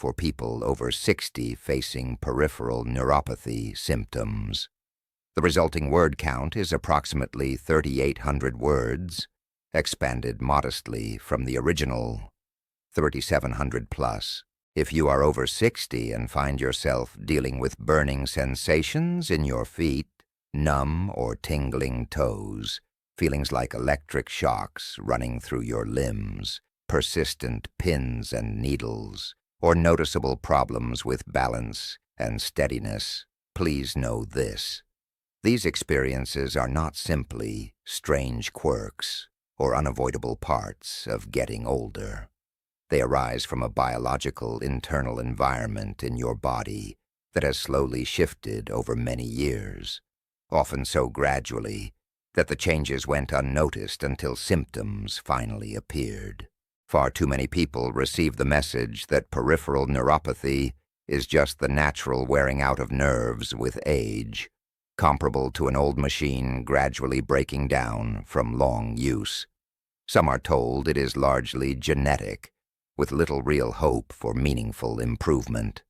for people over 60 facing peripheral neuropathy symptoms. The resulting word count is approximately 3,800 words, expanded modestly from the original 3,700 plus. If you are over 60 and find yourself dealing with burning sensations in your feet, numb or tingling toes, feelings like electric shocks running through your limbs, persistent pins and needles, or noticeable problems with balance and steadiness, please know this. These experiences are not simply strange quirks or unavoidable parts of getting older. They arise from a biological internal environment in your body that has slowly shifted over many years, often so gradually that the changes went unnoticed until symptoms finally appeared. Far too many people receive the message that peripheral neuropathy is just the natural wearing out of nerves with age, comparable to an old machine gradually breaking down from long use. Some are told it is largely genetic, with little real hope for meaningful improvement.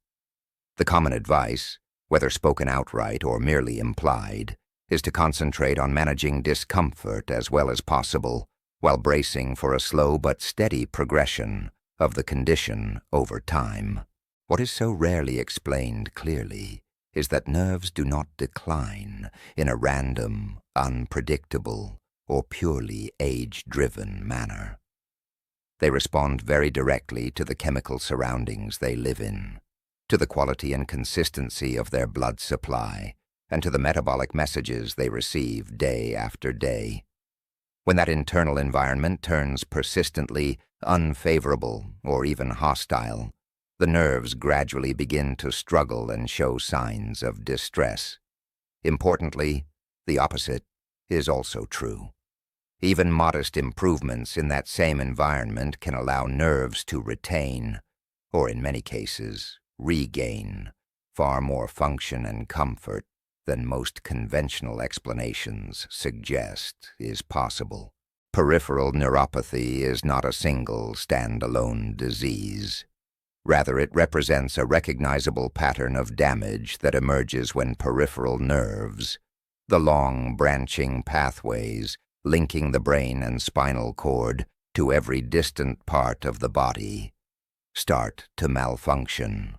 The common advice, whether spoken outright or merely implied, is to concentrate on managing discomfort as well as possible, while bracing for a slow but steady progression of the condition over time. What is so rarely explained clearly is that nerves do not decline in a random, unpredictable, or purely age-driven manner. They respond very directly to the chemical surroundings they live in, to the quality and consistency of their blood supply, and to the metabolic messages they receive day after day. When that internal environment turns persistently unfavorable or even hostile, the nerves gradually begin to struggle and show signs of distress. Importantly, the opposite is also true. Even modest improvements in that same environment can allow nerves to retain, or in many cases, regain, far more function and comfort than most conventional explanations suggest is possible. Peripheral neuropathy is not a single, stand-alone disease. Rather, it represents a recognizable pattern of damage that emerges when peripheral nerves, the long, branching pathways linking the brain and spinal cord to every distant part of the body, start to malfunction.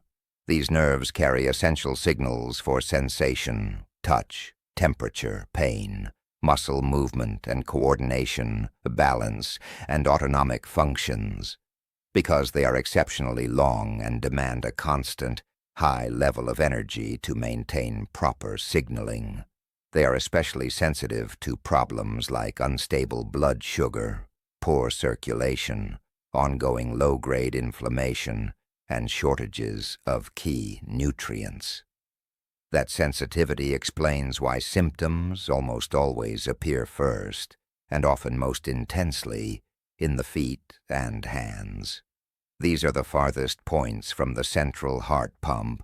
These nerves carry essential signals for sensation, touch, temperature, pain, muscle movement and coordination, balance, and autonomic functions. Because they are exceptionally long and demand a constant, high level of energy to maintain proper signaling, they are especially sensitive to problems like unstable blood sugar, poor circulation, ongoing low-grade inflammation, and shortages of key nutrients. That sensitivity explains why symptoms almost always appear first, and often most intensely, in the feet and hands. These are the farthest points from the central heart pump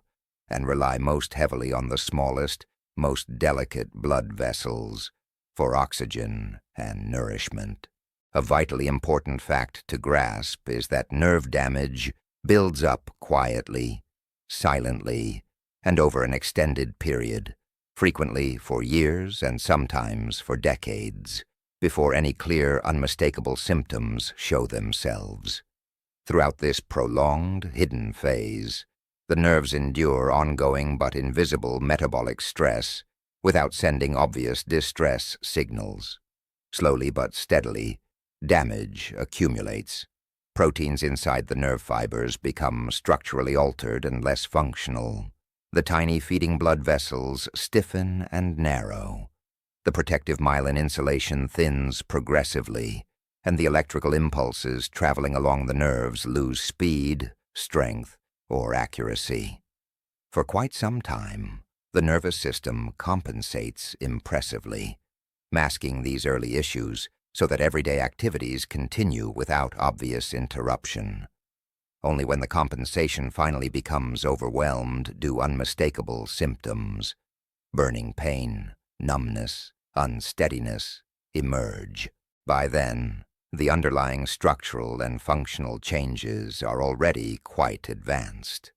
and rely most heavily on the smallest, most delicate blood vessels for oxygen and nourishment. A vitally important fact to grasp is that nerve damage builds up quietly, silently, and over an extended period, frequently for years and sometimes for decades, before any clear, unmistakable symptoms show themselves. Throughout this prolonged, hidden phase, the nerves endure ongoing but invisible metabolic stress without sending obvious distress signals. Slowly but steadily, damage accumulates. Proteins inside the nerve fibers become structurally altered and less functional. The tiny feeding blood vessels stiffen and narrow. The protective myelin insulation thins progressively, and the electrical impulses traveling along the nerves lose speed, strength, or accuracy. For quite some time, the nervous system compensates impressively, masking these early issues so that everyday activities continue without obvious interruption. Only when the compensation finally becomes overwhelmed do unmistakable symptoms, burning pain, numbness, unsteadiness, emerge. By then, the underlying structural and functional changes are already quite advanced.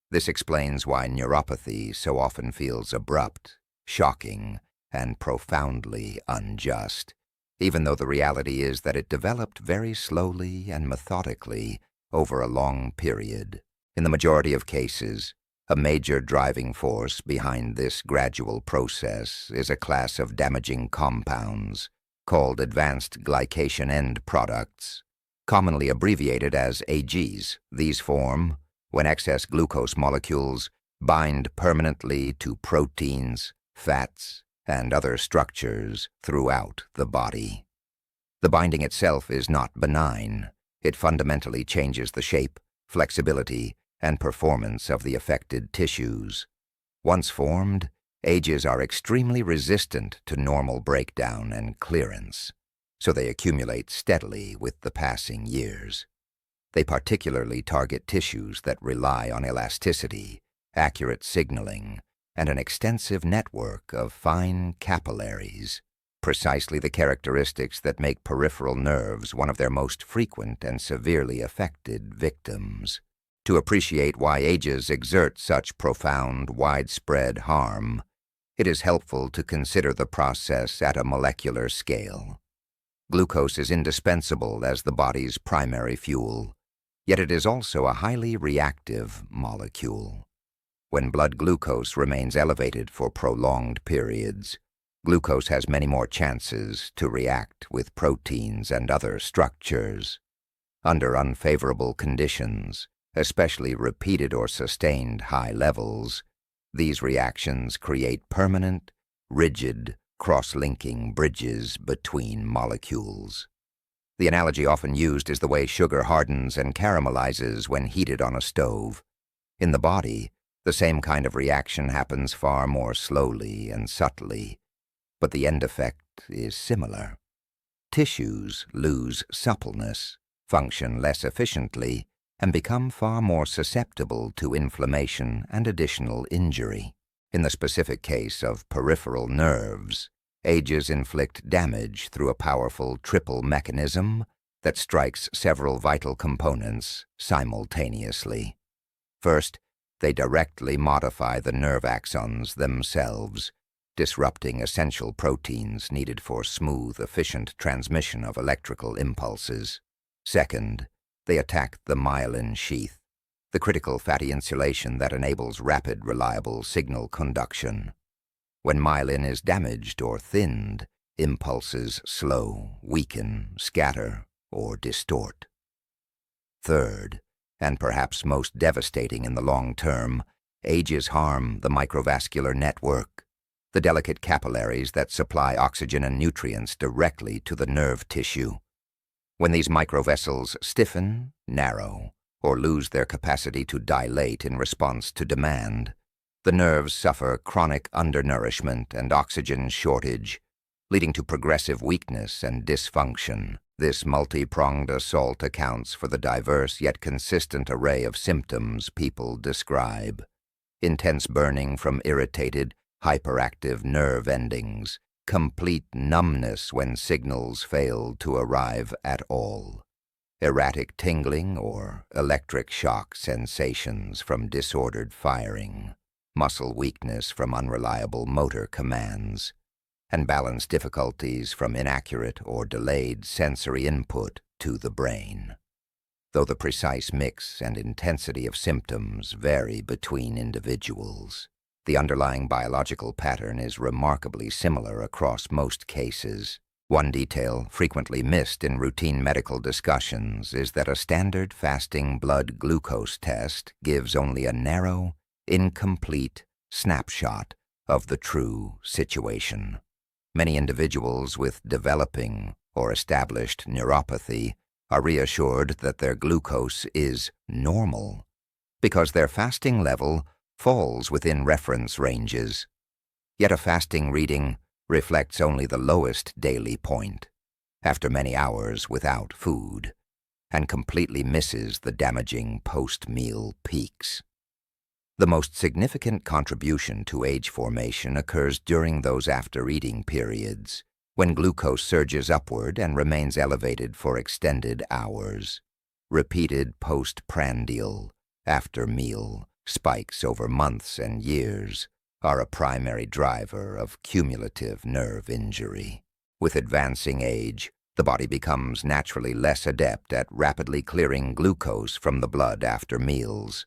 This explains why neuropathy so often feels abrupt, shocking, and profoundly unjust, even though the reality is that it developed very slowly and methodically over a long period. In the majority of cases, a major driving force behind this gradual process is a class of damaging compounds called advanced glycation end products, commonly abbreviated as AGs. These form when excess glucose molecules bind permanently to proteins, fats, and other structures throughout the body. The binding itself is not benign. It fundamentally changes the shape, flexibility, and performance of the affected tissues. Once formed, AGs are extremely resistant to normal breakdown and clearance, so they accumulate steadily with the passing years. They particularly target tissues that rely on elasticity, accurate signaling, and an extensive network of fine capillaries, precisely the characteristics that make peripheral nerves one of their most frequent and severely affected victims. To appreciate why AGs exert such profound, widespread harm, it is helpful to consider the process at a molecular scale. Glucose is indispensable as the body's primary fuel, yet it is also a highly reactive molecule. When blood glucose remains elevated for prolonged periods, glucose has many more chances to react with proteins and other structures. Under unfavorable conditions, especially repeated or sustained high levels, these reactions create permanent, rigid, cross-linking bridges between molecules. The analogy often used is the way sugar hardens and caramelizes when heated on a stove. In the body, the same kind of reaction happens far more slowly and subtly, but the end effect is similar. Tissues lose suppleness, function less efficiently, and become far more susceptible to inflammation and additional injury. In the specific case of peripheral nerves, AGs inflict damage through a powerful triple mechanism that strikes several vital components simultaneously. First, they directly modify the nerve axons themselves, disrupting essential proteins needed for smooth, efficient transmission of electrical impulses. Second, they attack the myelin sheath, the critical fatty insulation that enables rapid, reliable signal conduction. When myelin is damaged or thinned, impulses slow, weaken, scatter, or distort. Third, and perhaps most devastating in the long term, AGs harm the microvascular network, the delicate capillaries that supply oxygen and nutrients directly to the nerve tissue. When these microvessels stiffen, narrow, or lose their capacity to dilate in response to demand, the nerves suffer chronic undernourishment and oxygen shortage, leading to progressive weakness and dysfunction. This multi-pronged assault accounts for the diverse yet consistent array of symptoms people describe. Intense burning from irritated, hyperactive nerve endings, complete numbness when signals fail to arrive at all, erratic tingling or electric shock sensations from disordered firing, muscle weakness from unreliable motor commands, and balance difficulties from inaccurate or delayed sensory input to the brain. Though the precise mix and intensity of symptoms vary between individuals, the underlying biological pattern is remarkably similar across most cases. One detail frequently missed in routine medical discussions is that a standard fasting blood glucose test gives only a narrow, incomplete snapshot of the true situation. Many individuals with developing or established neuropathy are reassured that their glucose is normal because their fasting level falls within reference ranges. Yet a fasting reading reflects only the lowest daily point after many hours without food and completely misses the damaging post-meal peaks. The most significant contribution to age formation occurs during those after-eating periods, when glucose surges upward and remains elevated for extended hours. Repeated postprandial, after-meal, spikes over months and years are a primary driver of cumulative nerve injury. With advancing age, the body becomes naturally less adept at rapidly clearing glucose from the blood after meals.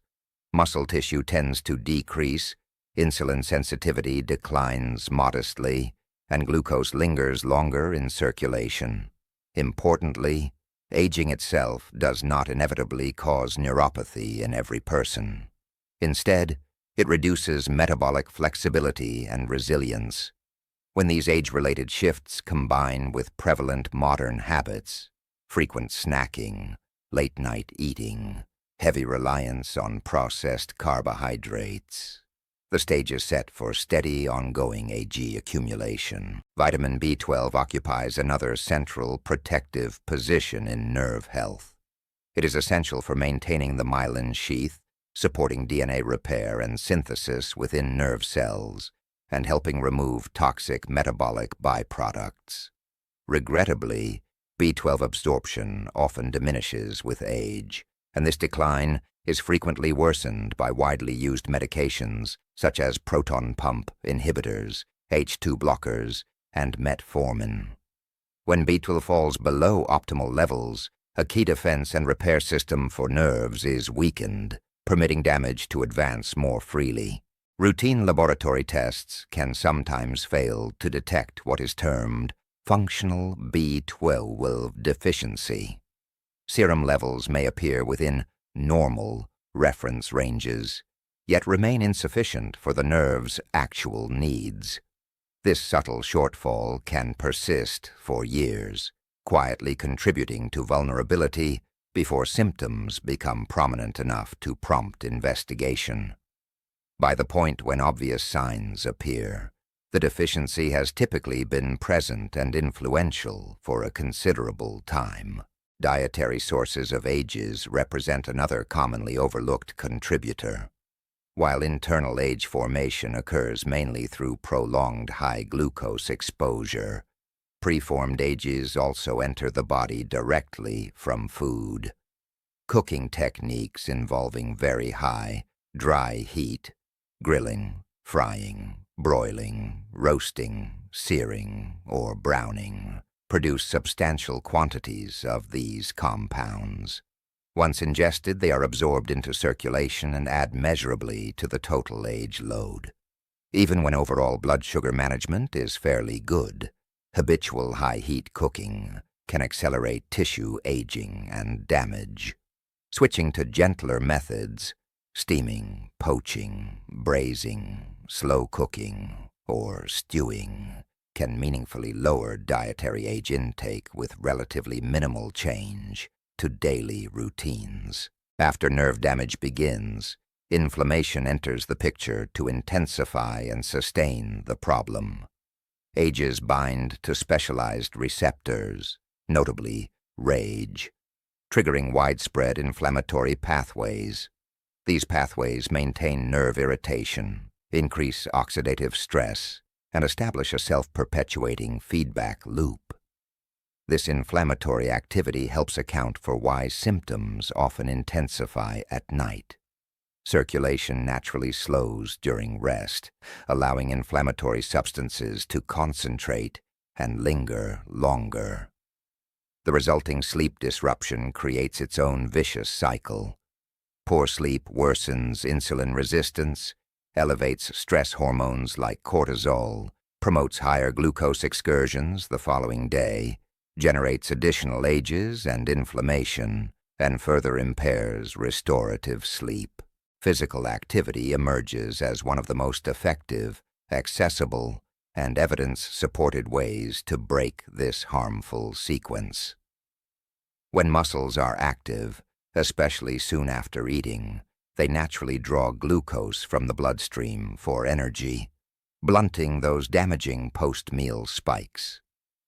Muscle tissue tends to decrease, insulin sensitivity declines modestly, and glucose lingers longer in circulation. Importantly, aging itself does not inevitably cause neuropathy in every person. Instead, it reduces metabolic flexibility and resilience. When these age-related shifts combine with prevalent modern habits, frequent snacking, late-night eating, heavy reliance on processed carbohydrates, the stage is set for steady, ongoing AG accumulation. Vitamin B12 occupies another central protective position in nerve health. It is essential for maintaining the myelin sheath, supporting DNA repair and synthesis within nerve cells, and helping remove toxic metabolic byproducts. Regrettably, B12 absorption often diminishes with age, and this decline is frequently worsened by widely used medications such as proton pump inhibitors, H2 blockers, and metformin. When B12 falls below optimal levels, a key defense and repair system for nerves is weakened, permitting damage to advance more freely. Routine laboratory tests can sometimes fail to detect what is termed functional B12 deficiency. Serum levels may appear within normal reference ranges, yet remain insufficient for the nerve's actual needs. This subtle shortfall can persist for years, quietly contributing to vulnerability before symptoms become prominent enough to prompt investigation. By the point when obvious signs appear, the deficiency has typically been present and influential for a considerable time. Dietary sources of ages represent another commonly overlooked contributor. While internal age formation occurs mainly through prolonged high glucose exposure, preformed ages also enter the body directly from food. Cooking techniques involving very high, dry heat, grilling, frying, broiling, roasting, searing, or browning, produce substantial quantities of these compounds. Once ingested, they are absorbed into circulation and add measurably to the total age load. Even when overall blood sugar management is fairly good, habitual high-heat cooking can accelerate tissue aging and damage. Switching to gentler methods, steaming, poaching, braising, slow cooking, or stewing, can meaningfully lower dietary age intake with relatively minimal change to daily routines. After nerve damage begins, inflammation enters the picture to intensify and sustain the problem. Ages bind to specialized receptors, notably rage, triggering widespread inflammatory pathways. These pathways maintain nerve irritation, increase oxidative stress, and establish a self-perpetuating feedback loop. This inflammatory activity helps account for why symptoms often intensify at night. Circulation naturally slows during rest, allowing inflammatory substances to concentrate and linger longer. The resulting sleep disruption creates its own vicious cycle. Poor sleep worsens insulin resistance, elevates stress hormones like cortisol, promotes higher glucose excursions the following day, generates additional ages and inflammation, and further impairs restorative sleep. Physical activity emerges as one of the most effective, accessible, and evidence-supported ways to break this harmful sequence. When muscles are active, especially soon after eating, they naturally draw glucose from the bloodstream for energy, blunting those damaging post-meal spikes.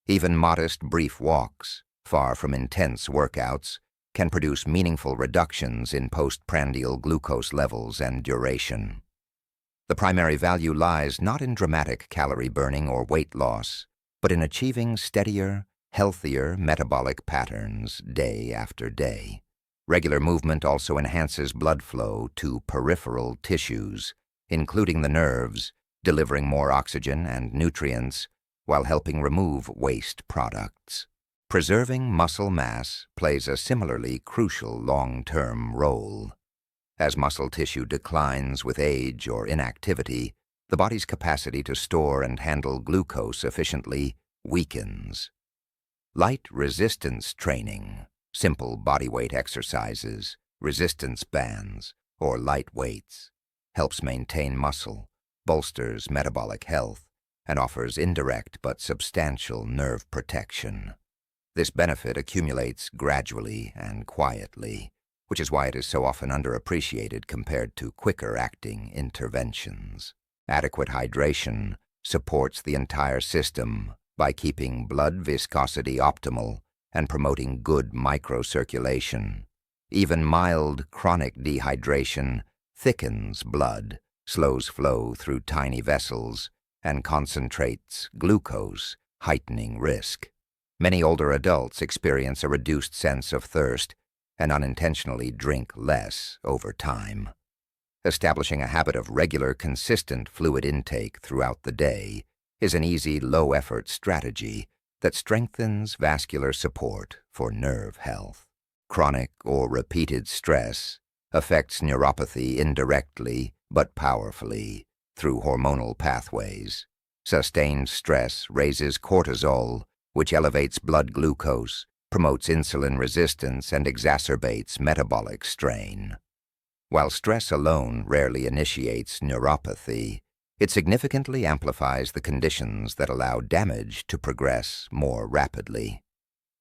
Even modest brief walks, far from intense workouts, can produce meaningful reductions in postprandial glucose levels and duration. The primary value lies not in dramatic calorie burning or weight loss, but in achieving steadier, healthier metabolic patterns day after day. Regular movement also enhances blood flow to peripheral tissues, including the nerves, delivering more oxygen and nutrients while helping remove waste products. Preserving muscle mass plays a similarly crucial long-term role. As muscle tissue declines with age or inactivity, the body's capacity to store and handle glucose efficiently weakens. Light resistance training, simple bodyweight exercises, resistance bands, or light weights, helps maintain muscle, bolsters metabolic health, and offers indirect but substantial nerve protection. This benefit accumulates gradually and quietly, which is why it is so often underappreciated compared to quicker-acting interventions. Adequate hydration supports the entire system by keeping blood viscosity optimal and promoting good microcirculation. Even mild chronic dehydration thickens blood, slows flow through tiny vessels, and concentrates glucose, heightening risk. Many older adults experience a reduced sense of thirst and unintentionally drink less over time. Establishing a habit of regular, consistent fluid intake throughout the day is an easy, low-effort strategy that strengthens vascular support for nerve health. Chronic or repeated stress affects neuropathy indirectly but powerfully through hormonal pathways. Sustained stress raises cortisol, which elevates blood glucose, promotes insulin resistance, and exacerbates metabolic strain. While stress alone rarely initiates neuropathy, it significantly amplifies the conditions that allow damage to progress more rapidly.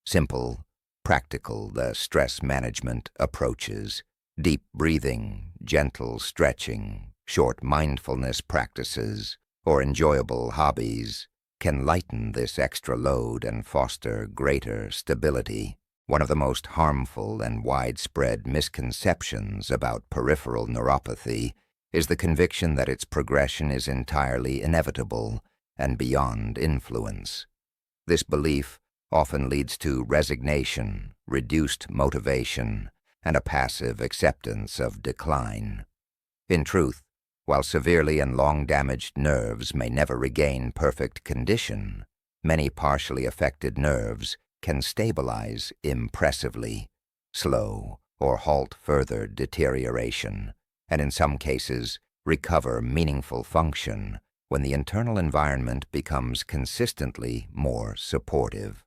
Simple, practical the stress management approaches, deep breathing, gentle stretching, short mindfulness practices, or enjoyable hobbies can lighten this extra load and foster greater stability. One of the most harmful and widespread misconceptions about peripheral neuropathy is the conviction that its progression is entirely inevitable and beyond influence. This belief often leads to resignation, reduced motivation, and a passive acceptance of decline. In truth, while severely and long-damaged nerves may never regain perfect condition, many partially affected nerves can stabilize impressively, slow or halt further deterioration, and in some cases recover meaningful function when the internal environment becomes consistently more supportive.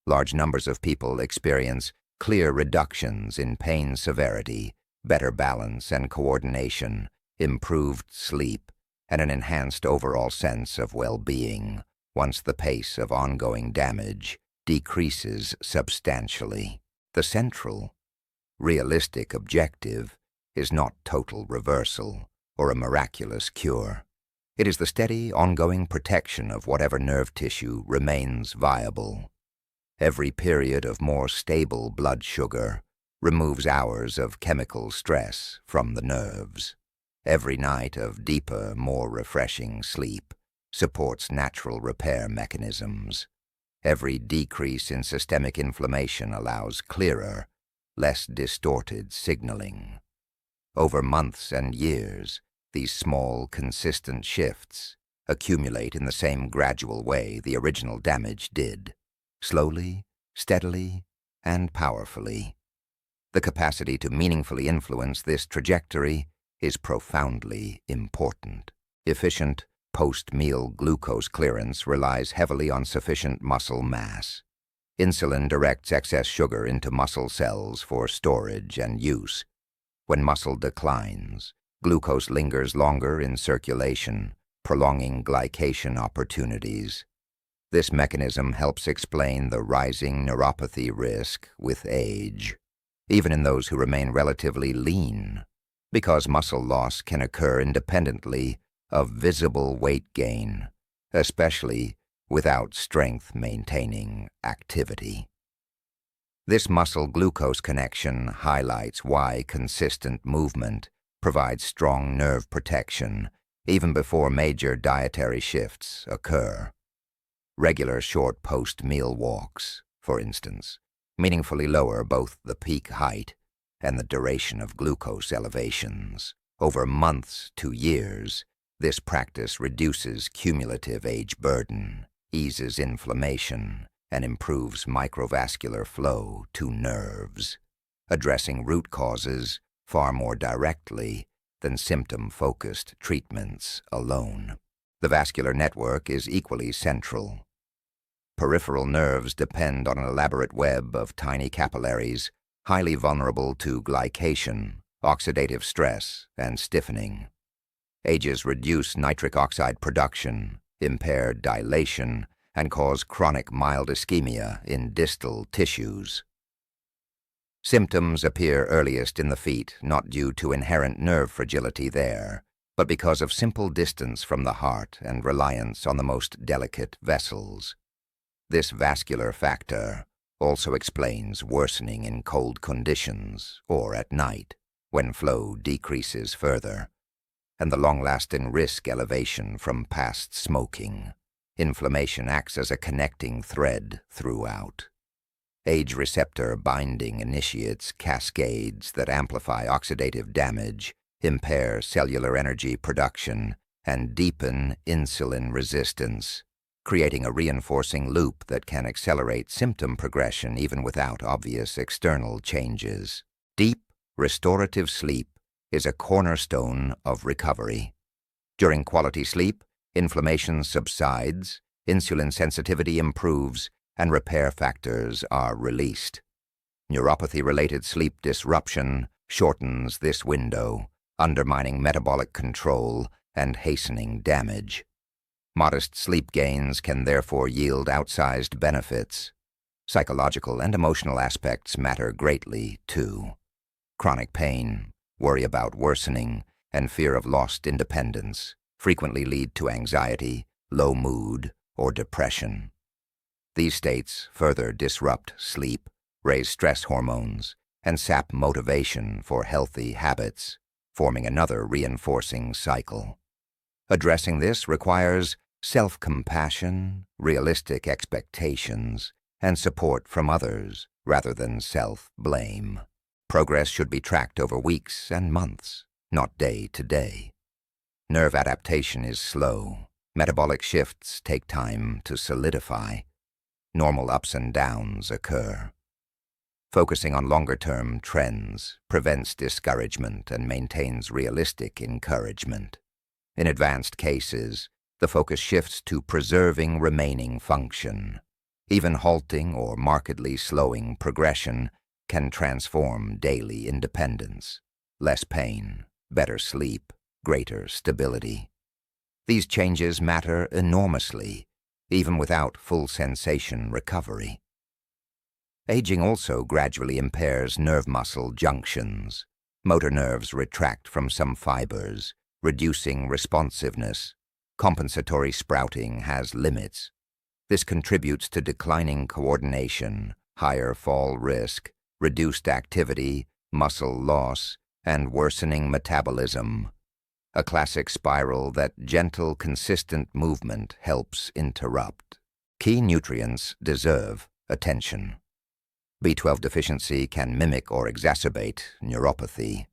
Large numbers of people experience clear reductions in pain severity, better balance and coordination, improved sleep, and an enhanced overall sense of well-being once the pace of ongoing damage decreases substantially. The central, realistic objective is not total reversal or a miraculous cure. It is the steady, ongoing protection of whatever nerve tissue remains viable. Every period of more stable blood sugar removes hours of chemical stress from the nerves. Every night of deeper, more refreshing sleep supports natural repair mechanisms. Every decrease in systemic inflammation allows clearer, less distorted signaling. Over months and years, these small, consistent shifts accumulate in the same gradual way the original damage did, slowly, steadily, and powerfully. The capacity to meaningfully influence this trajectory is profoundly important. Efficient, post-meal glucose clearance relies heavily on sufficient muscle mass. Insulin directs excess sugar into muscle cells for storage and use. When muscle declines, glucose lingers longer in circulation, prolonging glycation opportunities. This mechanism helps explain the rising neuropathy risk with age, even in those who remain relatively lean, because muscle loss can occur independently of visible weight gain, especially without strength-maintaining activity. This muscle-glucose connection highlights why consistent movement provides strong nerve protection even before major dietary shifts occur. Regular short post-meal walks, for instance, meaningfully lower both the peak height and the duration of glucose elevations. Over months to years, this practice reduces cumulative age burden, eases inflammation, and improves microvascular flow to nerves, addressing root causes far more directly than symptom-focused treatments alone. The vascular network is equally central. Peripheral nerves depend on an elaborate web of tiny capillaries, highly vulnerable to glycation, oxidative stress, and stiffening. Ages reduce nitric oxide production, impair dilation, and cause chronic mild ischemia in distal tissues. Symptoms appear earliest in the feet, not due to inherent nerve fragility there, but because of simple distance from the heart and reliance on the most delicate vessels. This vascular factor also explains worsening in cold conditions or at night, when flow decreases further, and the long-lasting risk elevation from past smoking. Inflammation acts as a connecting thread throughout. Age receptor binding initiates cascades that amplify oxidative damage, impair cellular energy production, and deepen insulin resistance, creating a reinforcing loop that can accelerate symptom progression even without obvious external changes. Deep, restorative sleep is a cornerstone of recovery. During quality sleep, inflammation subsides, insulin sensitivity improves, and repair factors are released. Neuropathy-related sleep disruption shortens this window, undermining metabolic control and hastening damage. Modest sleep gains can therefore yield outsized benefits. Psychological and emotional aspects matter greatly, too. Chronic pain, worry about worsening, and fear of lost independence frequently lead to anxiety, low mood, or depression. These states further disrupt sleep, raise stress hormones, and sap motivation for healthy habits, forming another reinforcing cycle. Addressing this requires self-compassion, realistic expectations, and support from others rather than self-blame. Progress should be tracked over weeks and months, not day to day. Nerve adaptation is slow. Metabolic shifts take time to solidify. Normal ups and downs occur. Focusing on longer-term trends prevents discouragement and maintains realistic encouragement. In advanced cases, the focus shifts to preserving remaining function. Even halting or markedly slowing progression can transform daily independence. Less pain, better sleep, greater stability. These changes matter enormously, even without full sensation recovery. Aging also gradually impairs nerve muscle junctions. Motor nerves retract from some fibers, reducing responsiveness. Compensatory sprouting has limits. This contributes to declining coordination, higher fall risk, reduced activity, muscle loss, and worsening metabolism. A classic spiral that gentle, consistent movement helps interrupt. Key nutrients deserve attention. B12 deficiency can mimic or exacerbate neuropathy.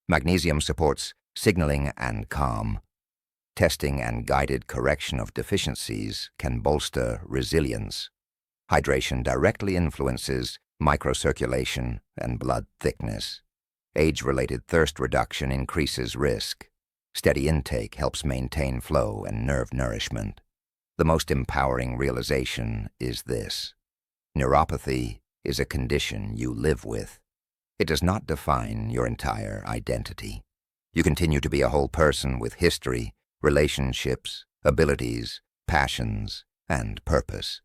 Magnesium supports signaling and calm. Testing and guided correction of deficiencies can bolster resilience. Hydration directly influences microcirculation and blood thickness. Age-related thirst reduction increases risk. Steady intake helps maintain flow and nerve nourishment. The most empowering realization is this: neuropathy is a condition you live with. It does not define your entire identity. You continue to be a whole person with history, relationships, abilities, passions, and purpose.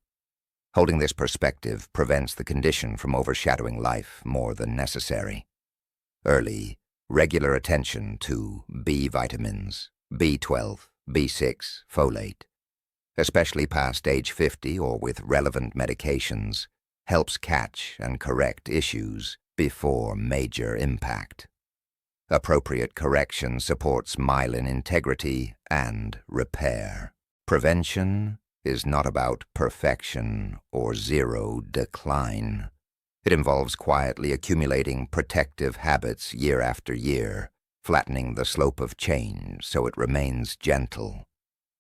Holding this perspective prevents the condition from overshadowing life more than necessary. Early, regular attention to B vitamins, B12, B6, folate, especially past age 50 or with relevant medications, helps catch and correct issues before major impact. Appropriate correction supports myelin integrity and repair. Prevention is not about perfection or zero decline. It involves quietly accumulating protective habits year after year, flattening the slope of change so it remains gentle.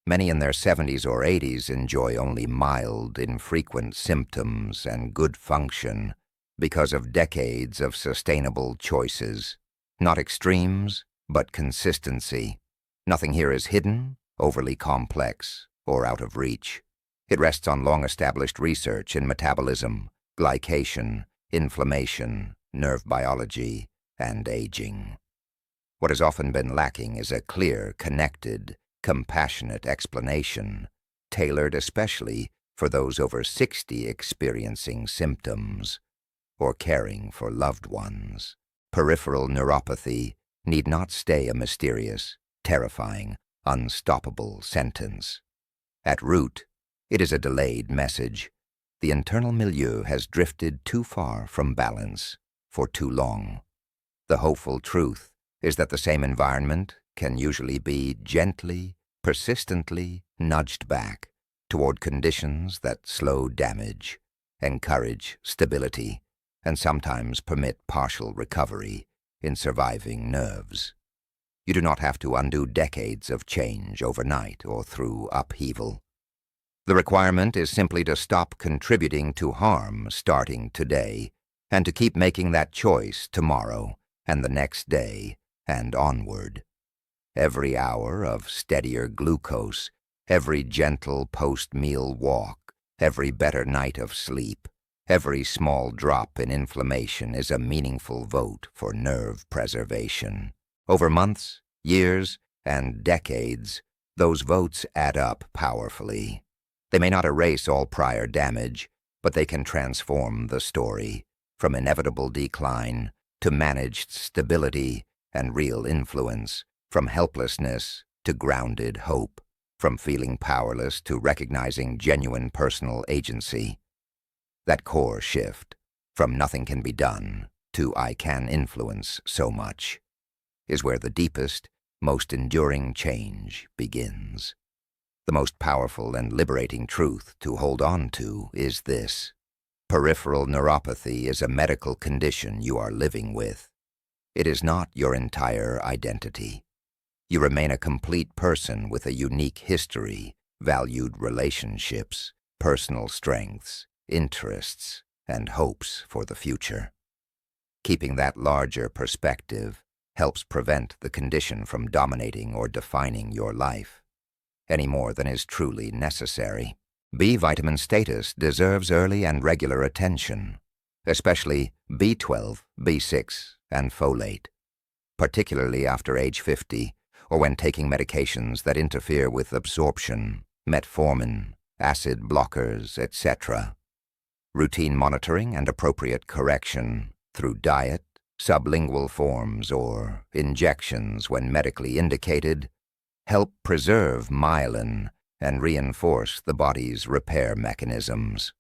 Many in their 70s or 80s enjoy only mild, infrequent symptoms and good function because of decades of sustainable choices. Not extremes, but consistency. Nothing here is hidden, overly complex, or out of reach. It rests on long-established research in metabolism, glycation, inflammation, nerve biology, and aging. What has often been lacking is a clear, connected, compassionate explanation, tailored especially for those over 60 experiencing symptoms or caring for loved ones. Peripheral neuropathy need not stay a mysterious, terrifying, unstoppable sentence. At root, it is a delayed message. The internal milieu has drifted too far from balance for too long. The hopeful truth is that the same environment can usually be gently, persistently nudged back toward conditions that slow damage, encourage stability, and sometimes permit partial recovery in surviving nerves. You do not have to undo decades of change overnight or through upheaval. The requirement is simply to stop contributing to harm starting today, and to keep making that choice tomorrow and the next day and onward. Every hour of steadier glucose, every gentle post-meal walk, every better night of sleep, every small drop in inflammation is a meaningful vote for nerve preservation. Over months, years, and decades, those votes add up powerfully. They may not erase all prior damage, but they can transform the story, from inevitable decline to managed stability and real influence, from helplessness to grounded hope, from feeling powerless to recognizing genuine personal agency. That core shift, from nothing can be done to I can influence so much, is where the deepest, most enduring change begins. The most powerful and liberating truth to hold on to is this: peripheral neuropathy is a medical condition you are living with. It is not your entire identity. You remain a complete person with a unique history, valued relationships, personal strengths, interests, and hopes for the future. Keeping that larger perspective helps prevent the condition from dominating or defining your life, any more than is truly necessary. B vitamin status deserves early and regular attention, especially B12, B6, and folate, particularly after age 50 or when taking medications that interfere with absorption, metformin, acid blockers, etc. Routine monitoring and appropriate correction through diet, sublingual forms, or injections when medically indicated help preserve myelin and reinforce the body's repair mechanisms.